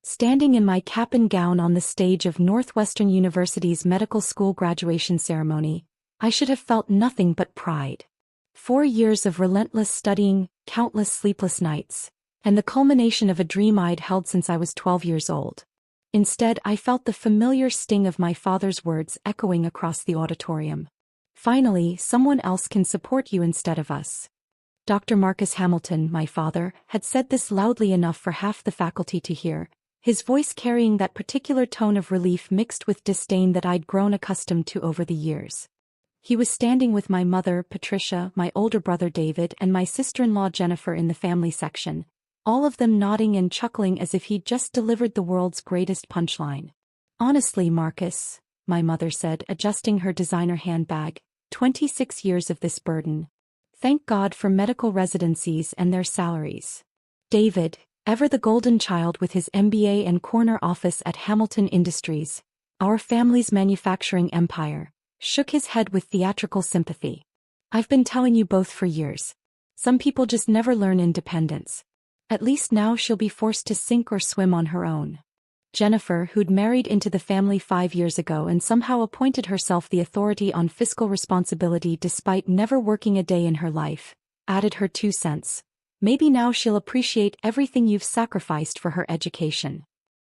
standing in my cap and gown on the stage of Northwestern University's medical school graduation ceremony, I should have felt nothing but pride. 4 years of relentless studying, countless sleepless nights, and the culmination of a dream I'd held since I was 12 years old. Instead, I felt the familiar sting of my father's words echoing across the auditorium. Finally, someone else can support you instead of us. Dr. Marcus Hamilton, my father, had said this loudly enough for half the faculty to hear, his voice carrying that particular tone of relief mixed with disdain that I'd grown accustomed to over the years. He was standing with my mother, Patricia, my older brother David, and my sister-in-law Jennifer in the family section, all of them nodding and chuckling as if he'd just delivered the world's greatest punchline. Honestly, Marcus, my mother said, adjusting her designer handbag, 26 years of this burden. Thank God for medical residencies and their salaries. David, ever the golden child with his MBA and corner office at Hamilton Industries, our family's manufacturing empire, shook his head with theatrical sympathy. I've been telling you both for years. Some people just never learn independence. At least now she'll be forced to sink or swim on her own. Jennifer, who'd married into the family 5 years ago and somehow appointed herself the authority on fiscal responsibility despite never working a day in her life, added her 2 cents. Maybe now she'll appreciate everything you've sacrificed for her education.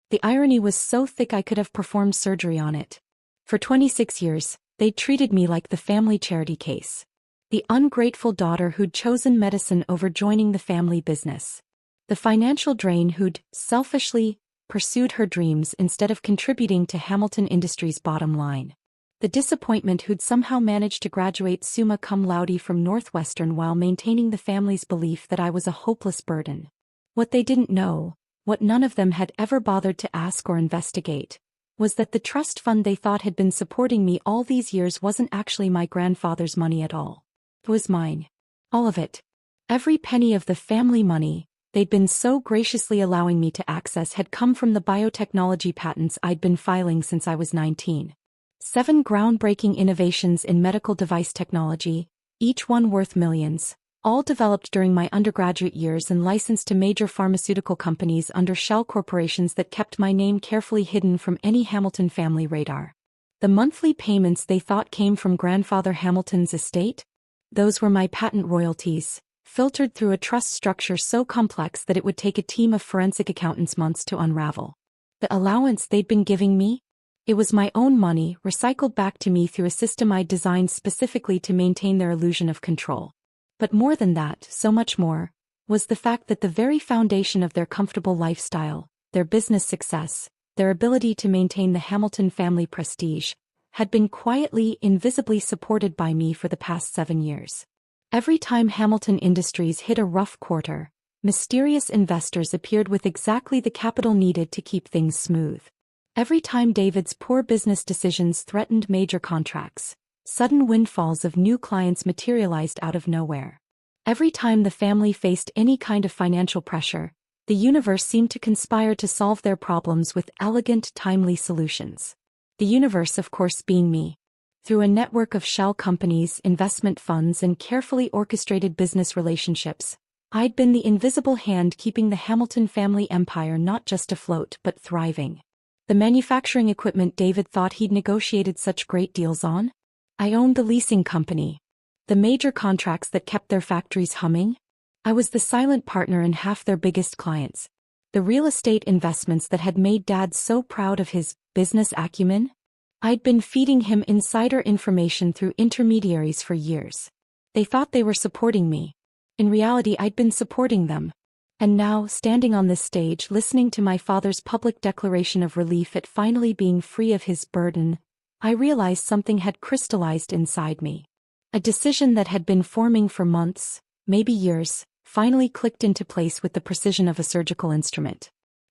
The irony was so thick I could have performed surgery on it. For 26 years, they'd treated me like the family charity case. The ungrateful daughter who'd chosen medicine over joining the family business. The financial drain who'd selfishly pursued her dreams instead of contributing to Hamilton Industries' bottom line. The disappointment who'd somehow managed to graduate summa cum laude from Northwestern while maintaining the family's belief that I was a hopeless burden. What they didn't know, what none of them had ever bothered to ask or investigate, was that the trust fund they thought had been supporting me all these years wasn't actually my grandfather's money at all. It was mine. All of it. Every penny of the family money they'd been so graciously allowing me to access had come from the biotechnology patents I'd been filing since I was 19. 7 groundbreaking innovations in medical device technology, each one worth millions, all developed during my undergraduate years and licensed to major pharmaceutical companies under shell corporations that kept my name carefully hidden from any Hamilton family radar. The monthly payments they thought came from grandfather Hamilton's estate? Those were my patent royalties, filtered through a trust structure so complex that it would take a team of forensic accountants months to unravel. The allowance they'd been giving me? It was my own money, recycled back to me through a system I'd designed specifically to maintain their illusion of control. But more than that, so much more, was the fact that the very foundation of their comfortable lifestyle, their business success, their ability to maintain the Hamilton family prestige, had been quietly, invisibly supported by me for the past 7 years. Every time Hamilton Industries hit a rough quarter, mysterious investors appeared with exactly the capital needed to keep things smooth. Every time David's poor business decisions threatened major contracts, sudden windfalls of new clients materialized out of nowhere. Every time the family faced any kind of financial pressure, the universe seemed to conspire to solve their problems with elegant, timely solutions. The universe, of course, being me. Through a network of shell companies, investment funds, and carefully orchestrated business relationships, I'd been the invisible hand keeping the Hamilton family empire not just afloat but thriving. The manufacturing equipment David thought he'd negotiated such great deals on? I owned the leasing company. The major contracts that kept their factories humming? I was the silent partner in half their biggest clients. The real estate investments that had made Dad so proud of his business acumen? I'd been feeding him insider information through intermediaries for years. They thought they were supporting me. In reality, I'd been supporting them. And now, standing on this stage listening to my father's public declaration of relief at finally being free of his burden, I realized something had crystallized inside me. A decision that had been forming for months, maybe years, finally clicked into place with the precision of a surgical instrument.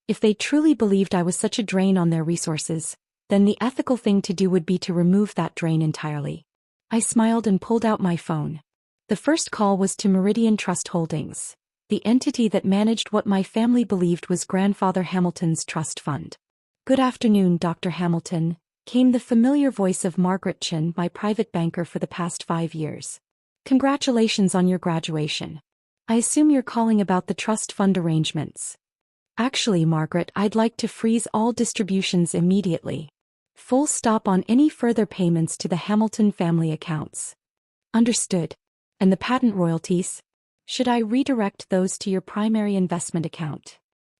If they truly believed I was such a drain on their resources, then the ethical thing to do would be to remove that drain entirely. I smiled and pulled out my phone. The first call was to Meridian Trust Holdings, the entity that managed what my family believed was Grandfather Hamilton's trust fund. "Good afternoon, Dr. Hamilton," came the familiar voice of Margaret Chin, my private banker for the past 5 years. "Congratulations on your graduation. I assume you're calling about the trust fund arrangements." Actually, Margaret, I'd like to freeze all distributions immediately. Full stop on any further payments to the Hamilton family accounts. Understood. And the patent royalties? Should I redirect those to your primary investment account?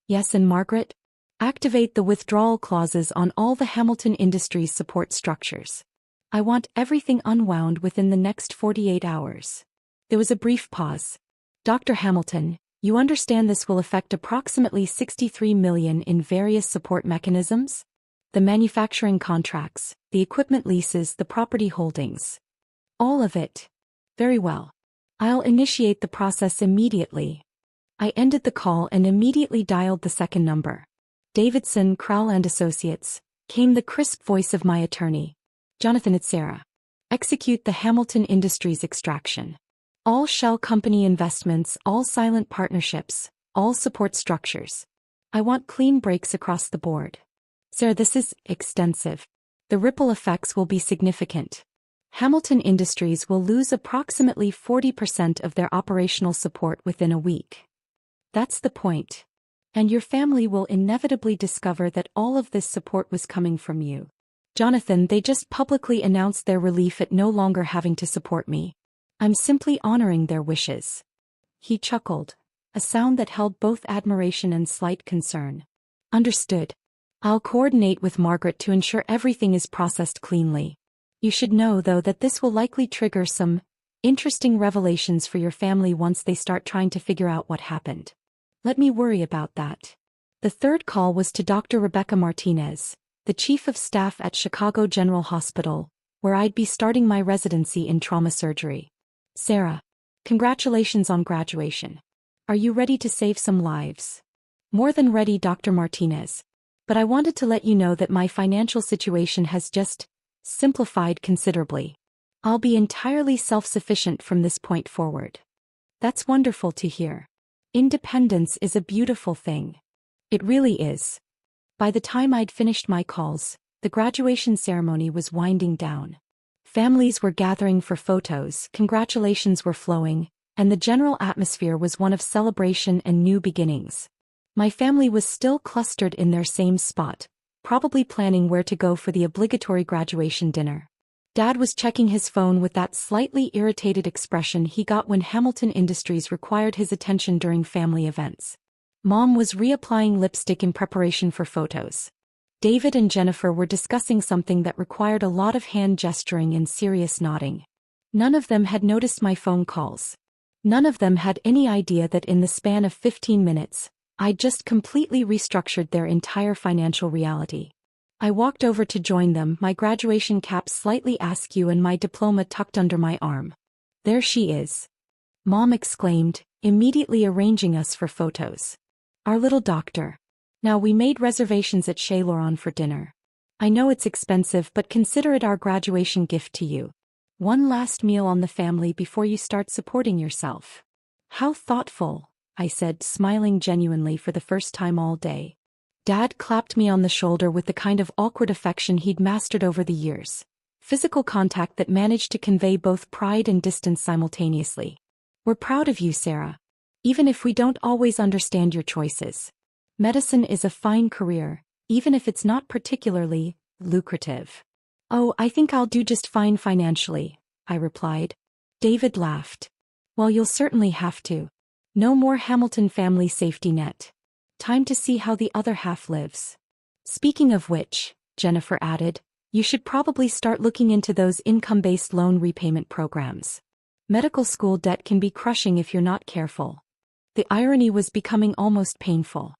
Yes, and Margaret? Activate the withdrawal clauses on all the Hamilton Industries support structures. I want everything unwound within the next 48 hours. There was a brief pause. Dr. Hamilton, you understand this will affect approximately $63 million in various support mechanisms? The manufacturing contracts, the equipment leases, the property holdings. All of it. Very well. I'll initiate the process immediately. I ended the call and immediately dialed the second number. Davidson, Crowell and Associates, came the crisp voice of my attorney. Jonathan, it's Sarah. Execute the Hamilton Industries extraction. All shell company investments, all silent partnerships, all support structures. I want clean breaks across the board. Sarah, this is extensive. The ripple effects will be significant. Hamilton Industries will lose approximately 40% of their operational support within a week. That's the point. And your family will inevitably discover that all of this support was coming from you. Jonathan, they just publicly announced their relief at no longer having to support me. I'm simply honoring their wishes. He chuckled, a sound that held both admiration and slight concern. Understood. I'll coordinate with Margaret to ensure everything is processed cleanly. You should know, though, that this will likely trigger some interesting revelations for your family once they start trying to figure out what happened. Let me worry about that. The third call was to Dr. Rebecca Martinez, the Chief of Staff at Chicago General Hospital, where I'd be starting my residency in trauma surgery. Sarah, congratulations on graduation. Are you ready to save some lives? More than ready, Dr. Martinez. But I wanted to let you know that my financial situation has just simplified considerably. I'll be entirely self-sufficient from this point forward. That's wonderful to hear. Independence is a beautiful thing. It really is. By the time I'd finished my calls, the graduation ceremony was winding down. Families were gathering for photos, congratulations were flowing, and the general atmosphere was one of celebration and new beginnings. My family was still clustered in their same spot, probably planning where to go for the obligatory graduation dinner. Dad was checking his phone with that slightly irritated expression he got when Hamilton Industries required his attention during family events. Mom was reapplying lipstick in preparation for photos. David and Jennifer were discussing something that required a lot of hand gesturing and serious nodding. None of them had noticed my phone calls. None of them had any idea that in the span of 15 minutes, I'd just completely restructured their entire financial reality. I walked over to join them, my graduation cap slightly askew and my diploma tucked under my arm. There she is. Mom exclaimed, immediately arranging us for photos. Our little doctor. Now we made reservations at Chez Laurent for dinner. I know it's expensive, but consider it our graduation gift to you. One last meal on the family before you start supporting yourself. How thoughtful, I said, smiling genuinely for the first time all day. Dad clapped me on the shoulder with the kind of awkward affection he'd mastered over the years. Physical contact that managed to convey both pride and distance simultaneously. We're proud of you, Sarah. Even if we don't always understand your choices. Medicine is a fine career, even if it's not particularly lucrative. Oh, I think I'll do just fine financially, I replied. David laughed. Well, you'll certainly have to. No more Hamilton family safety net. Time to see how the other half lives. Speaking of which, Jennifer added, you should probably start looking into those income-based loan repayment programs. Medical school debt can be crushing if you're not careful. The irony was becoming almost painful.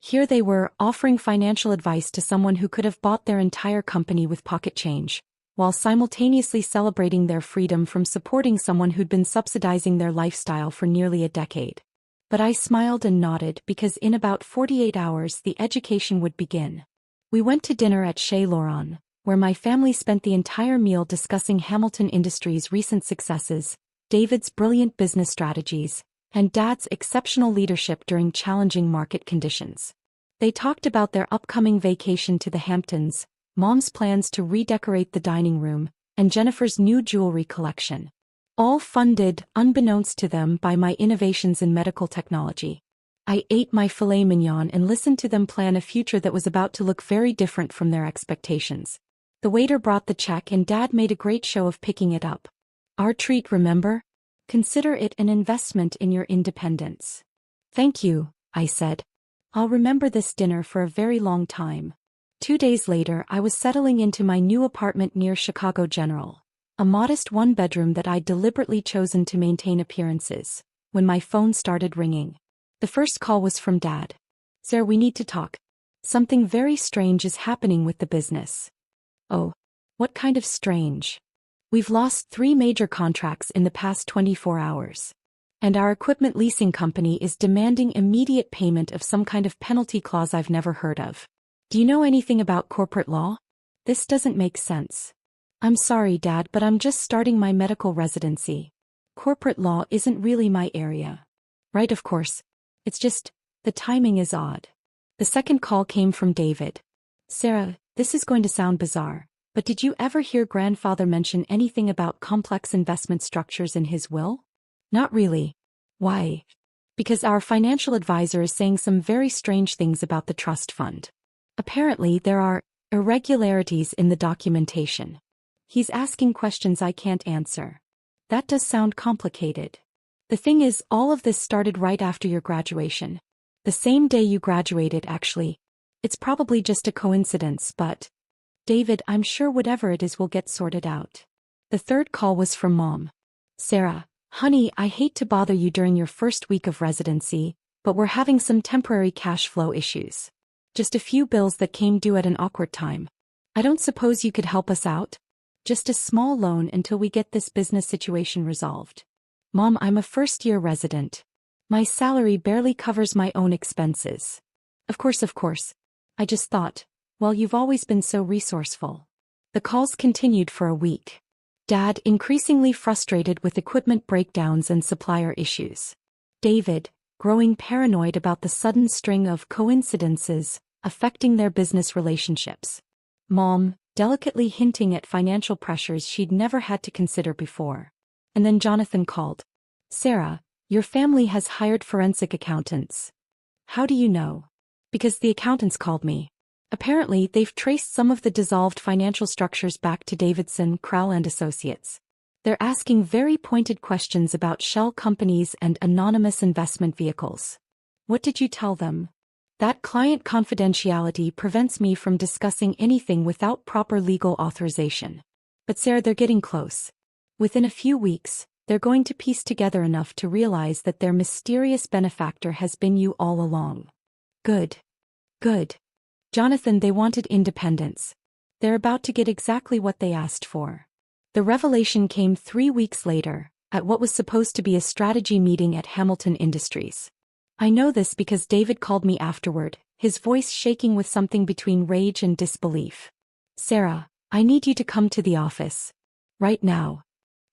Here they were, offering financial advice to someone who could have bought their entire company with pocket change, while simultaneously celebrating their freedom from supporting someone who'd been subsidizing their lifestyle for nearly a decade. But I smiled and nodded because in about 48 hours the education would begin. We went to dinner at Chez Laurent, where my family spent the entire meal discussing Hamilton Industries' recent successes, David's brilliant business strategies, and Dad's exceptional leadership during challenging market conditions. They talked about their upcoming vacation to the Hamptons, Mom's plans to redecorate the dining room, and Jennifer's new jewelry collection. All funded, unbeknownst to them, by my innovations in medical technology. I ate my filet mignon and listened to them plan a future that was about to look very different from their expectations. The waiter brought the check and Dad made a great show of picking it up. Our treat, remember? Consider it an investment in your independence. Thank you, I said. I'll remember this dinner for a very long time. 2 days later, I was settling into my new apartment near Chicago General, a modest one-bedroom that I'd deliberately chosen to maintain appearances, when my phone started ringing. The first call was from Dad. Sir, we need to talk. Something very strange is happening with the business. Oh, what kind of strange? We've lost 3 major contracts in the past 24 hours. And our equipment leasing company is demanding immediate payment of some kind of penalty clause I've never heard of. Do you know anything about corporate law? This doesn't make sense. I'm sorry, Dad, but I'm just starting my medical residency. Corporate law isn't really my area. Right, of course. It's just, the timing is odd. The second call came from David. Sarah, this is going to sound bizarre, but did you ever hear Grandfather mention anything about complex investment structures in his will? Not really. Why? Because our financial advisor is saying some very strange things about the trust fund. Apparently, there are irregularities in the documentation. He's asking questions I can't answer. That does sound complicated. The thing is, all of this started right after your graduation. The same day you graduated, actually. It's probably just a coincidence, but... David, I'm sure whatever it is will get sorted out. The third call was from Mom. Sarah, honey, I hate to bother you during your first week of residency, but we're having some temporary cash flow issues. Just a few bills that came due at an awkward time. I don't suppose you could help us out? Just a small loan until we get this business situation resolved. Mom, I'm a first-year resident. My salary barely covers my own expenses. Of course. I just thought, well, you've always been so resourceful. The calls continued for a week. Dad, increasingly frustrated with equipment breakdowns and supplier issues. David, growing paranoid about the sudden string of coincidences affecting their business relationships. Mom, delicately hinting at financial pressures she'd never had to consider before. And then Jonathan called. Sarah, your family has hired forensic accountants. How do you know? Because the accountants called me. Apparently, they've traced some of the dissolved financial structures back to Davidson, Crowell and Associates. They're asking very pointed questions about shell companies and anonymous investment vehicles. What did you tell them? That client confidentiality prevents me from discussing anything without proper legal authorization. But Sarah, they're getting close. Within a few weeks, they're going to piece together enough to realize that their mysterious benefactor has been you all along. Good. Jonathan, they wanted independence. They're about to get exactly what they asked for. The revelation came 3 weeks later, at what was supposed to be a strategy meeting at Hamilton Industries. I know this because David called me afterward, his voice shaking with something between rage and disbelief. Sarah, I need you to come to the office. Right now.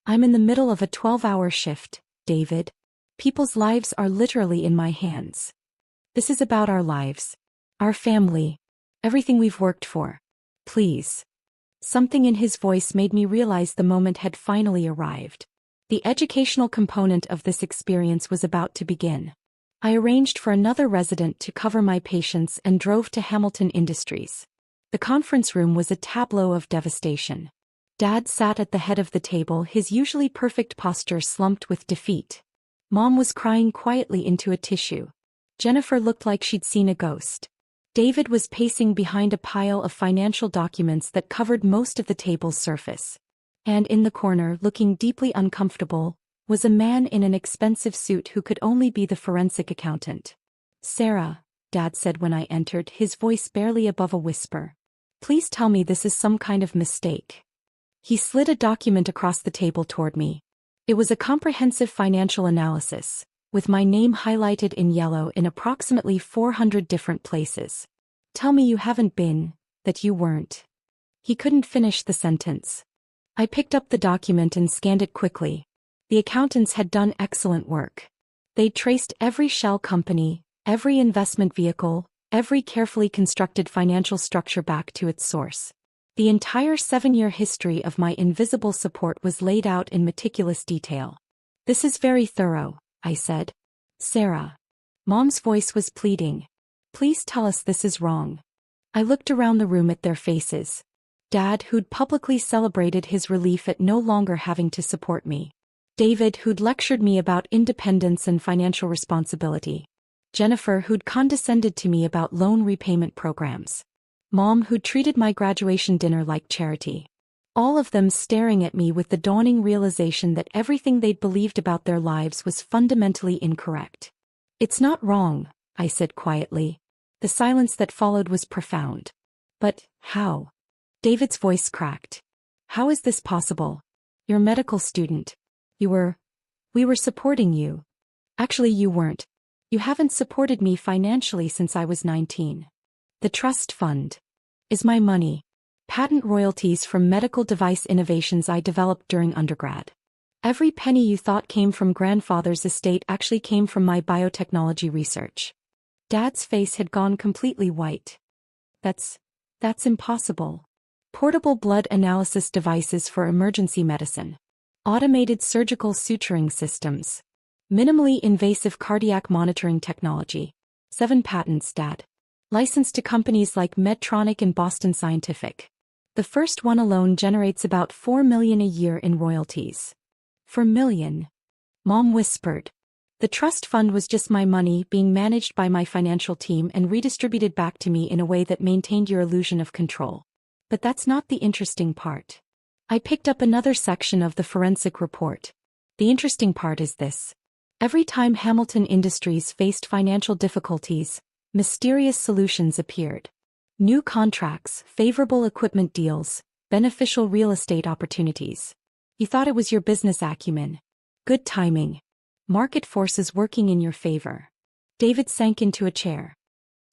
I'm in the middle of a 12-hour shift, David. People's lives are literally in my hands. This is about our lives. Our family. Everything we've worked for. Please. Something in his voice made me realize the moment had finally arrived. The educational component of this experience was about to begin. I arranged for another resident to cover my patients and drove to Hamilton Industries. The conference room was a tableau of devastation. Dad sat at the head of the table, his usually perfect posture slumped with defeat. Mom was crying quietly into a tissue. Jennifer looked like she'd seen a ghost. David was pacing behind a pile of financial documents that covered most of the table's surface. And in the corner, looking deeply uncomfortable, was a man in an expensive suit who could only be the forensic accountant. Sarah, Dad said when I entered, his voice barely above a whisper. Please tell me this is some kind of mistake. He slid a document across the table toward me. It was a comprehensive financial analysis, with my name highlighted in yellow in approximately 400 different places. Tell me you haven't been, that you weren't. He couldn't finish the sentence. I picked up the document and scanned it quickly. The accountants had done excellent work. They'd traced every shell company, every investment vehicle, every carefully constructed financial structure back to its source. The entire 7-year history of my invisible support was laid out in meticulous detail. This is very thorough, I said. Sarah. Mom's voice was pleading. Please tell us this is wrong. I looked around the room at their faces. Dad, who'd publicly celebrated his relief at no longer having to support me. David, who'd lectured me about independence and financial responsibility. Jennifer, who'd condescended to me about loan repayment programs. Mom, who'd treated my graduation dinner like charity. All of them staring at me with the dawning realization that everything they'd believed about their lives was fundamentally incorrect. It's not wrong, I said quietly. The silence that followed was profound. But, how? David's voice cracked. How is this possible? You're a medical student. We were supporting you. Actually, you weren't. You haven't supported me financially since I was 19. The trust fund is my money. Patent royalties from medical device innovations I developed during undergrad. Every penny you thought came from grandfather's estate actually came from my biotechnology research. Dad's face had gone completely white. That's impossible. Portable blood analysis devices for emergency medicine. Automated surgical suturing systems. Minimally invasive cardiac monitoring technology. 7 patents, Dad. Licensed to companies like Medtronic and Boston Scientific. The first one alone generates about $4 million a year in royalties. $4 million? Mom whispered. The trust fund was just my money being managed by my financial team and redistributed back to me in a way that maintained your illusion of control. But that's not the interesting part. I picked up another section of the forensic report. The interesting part is this. Every time Hamilton Industries faced financial difficulties, mysterious solutions appeared. New contracts, favorable equipment deals, beneficial real estate opportunities. You thought it was your business acumen. Good timing. Market forces working in your favor. David sank into a chair.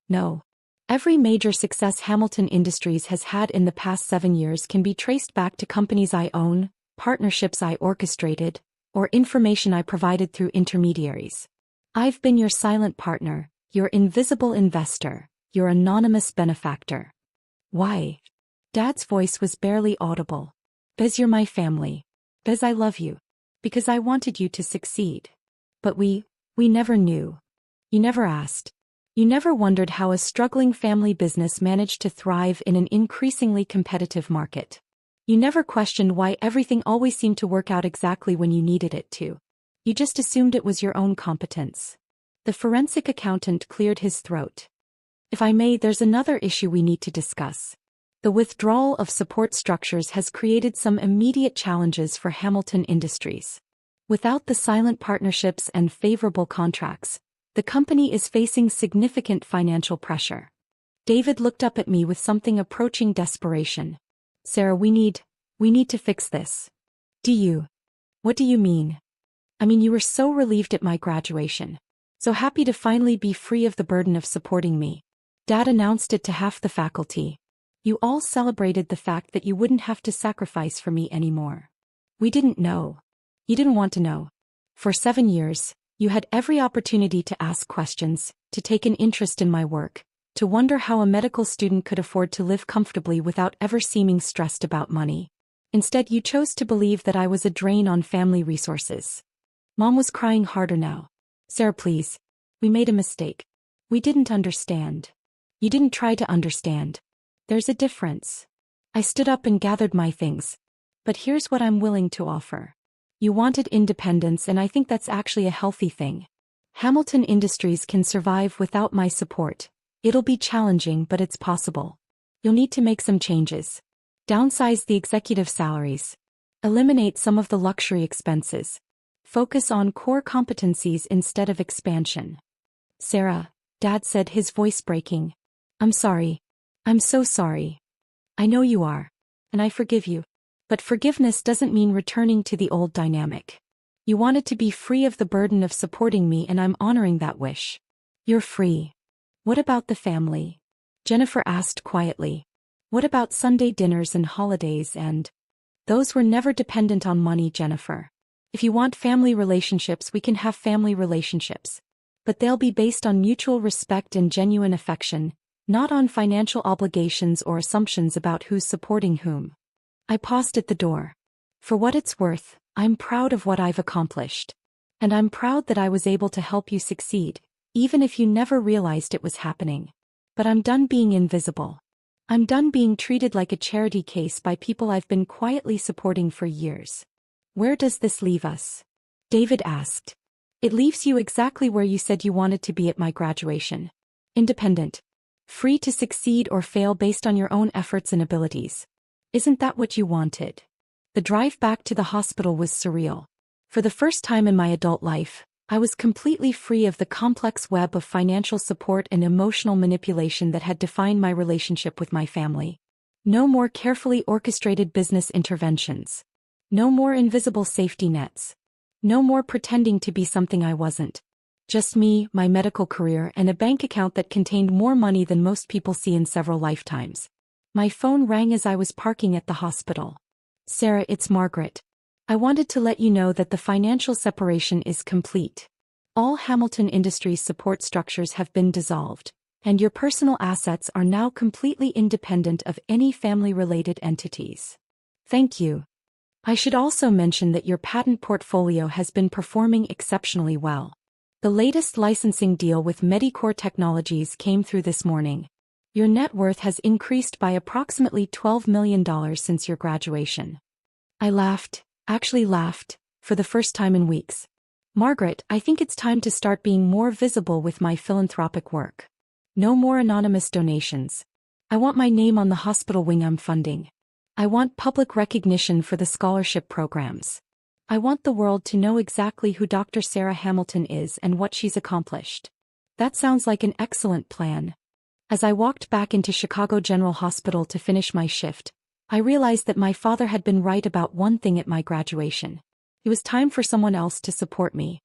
No. Every major success Hamilton Industries has had in the past 7 years can be traced back to companies I own, partnerships I orchestrated, or information I provided through intermediaries. I've been your silent partner, your invisible investor, your anonymous benefactor. Why? Dad's voice was barely audible. Because you're my family. Because I love you. Because I wanted you to succeed. But we never knew. You never asked. You never wondered how a struggling family business managed to thrive in an increasingly competitive market. You never questioned why everything always seemed to work out exactly when you needed it to. You just assumed it was your own competence. The forensic accountant cleared his throat. If I may, there's another issue we need to discuss. The withdrawal of support structures has created some immediate challenges for Hamilton Industries. Without the silent partnerships and favorable contracts, the company is facing significant financial pressure. David looked up at me with something approaching desperation. Sarah, we need to fix this. Do you? What do you mean? I mean, you were so relieved at my graduation. So happy to finally be free of the burden of supporting me. Dad announced it to half the faculty. You all celebrated the fact that you wouldn't have to sacrifice for me anymore. We didn't know. You didn't want to know. For 7 years, you had every opportunity to ask questions, to take an interest in my work, to wonder how a medical student could afford to live comfortably without ever seeming stressed about money. Instead, you chose to believe that I was a drain on family resources. Mom was crying harder now. Sarah, please. We made a mistake. We didn't understand. You didn't try to understand. There's a difference. I stood up and gathered my things. But here's what I'm willing to offer. You wanted independence, and I think that's actually a healthy thing. Hamilton Industries can survive without my support. It'll be challenging, but it's possible. You'll need to make some changes. Downsize the executive salaries. Eliminate some of the luxury expenses. Focus on core competencies instead of expansion. Sarah, Dad said, his voice breaking. I'm sorry. I'm so sorry. I know you are. And I forgive you. But forgiveness doesn't mean returning to the old dynamic. You wanted to be free of the burden of supporting me, and I'm honoring that wish. You're free. What about the family? Jennifer asked quietly. What about Sunday dinners and holidays and... Those were never dependent on money, Jennifer. If you want family relationships, we can have family relationships. But they'll be based on mutual respect and genuine affection, not on financial obligations or assumptions about who's supporting whom. I paused at the door. For what it's worth, I'm proud of what I've accomplished. And I'm proud that I was able to help you succeed, even if you never realized it was happening. But I'm done being invisible. I'm done being treated like a charity case by people I've been quietly supporting for years. Where does this leave us? David asked. It leaves you exactly where you said you wanted to be at my graduation. Independent. Free to succeed or fail based on your own efforts and abilities. Isn't that what you wanted? The drive back to the hospital was surreal. For the first time in my adult life, I was completely free of the complex web of financial support and emotional manipulation that had defined my relationship with my family. No more carefully orchestrated business interventions. No more invisible safety nets. No more pretending to be something I wasn't. Just me, my medical career, and a bank account that contained more money than most people see in several lifetimes. My phone rang as I was parking at the hospital. Sarah, it's Margaret. I wanted to let you know that the financial separation is complete. All Hamilton Industries support structures have been dissolved, and your personal assets are now completely independent of any family-related entities. Thank you. I should also mention that your patent portfolio has been performing exceptionally well. The latest licensing deal with Medicore Technologies came through this morning. Your net worth has increased by approximately $12 million since your graduation. I laughed, for the first time in weeks. Margaret, I think it's time to start being more visible with my philanthropic work. No more anonymous donations. I want my name on the hospital wing I'm funding. I want public recognition for the scholarship programs. I want the world to know exactly who Dr. Sarah Hamilton is and what she's accomplished. That sounds like an excellent plan. As I walked back into Chicago General Hospital to finish my shift, I realized that my father had been right about one thing at my graduation. It was time for someone else to support me.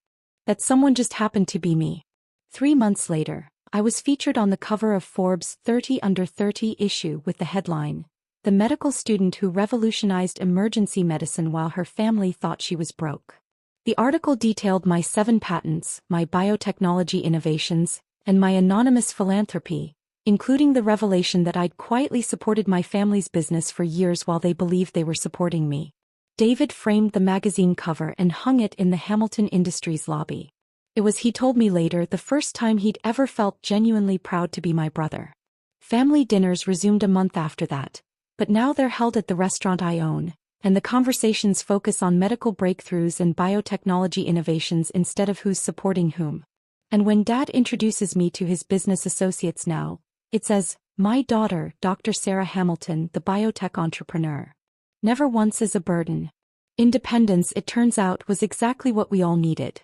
That someone just happened to be me. 3 months later, I was featured on the cover of Forbes' 30 Under 30 issue with the headline, "The Medical Student Who Revolutionized Emergency Medicine While Her Family Thought She Was Broke." The article detailed my 7 patents, my biotechnology innovations, and my anonymous philanthropy, including the revelation that I'd quietly supported my family's business for years while they believed they were supporting me. David framed the magazine cover and hung it in the Hamilton Industries lobby. It was, he told me later, the first time he'd ever felt genuinely proud to be my brother. Family dinners resumed a month after that, but now they're held at the restaurant I own, and the conversations focus on medical breakthroughs and biotechnology innovations instead of who's supporting whom. And when Dad introduces me to his business associates now, it says, "My daughter, Dr. Sarah Hamilton, the biotech entrepreneur." Never once as a burden. Independence, it turns out, was exactly what we all needed.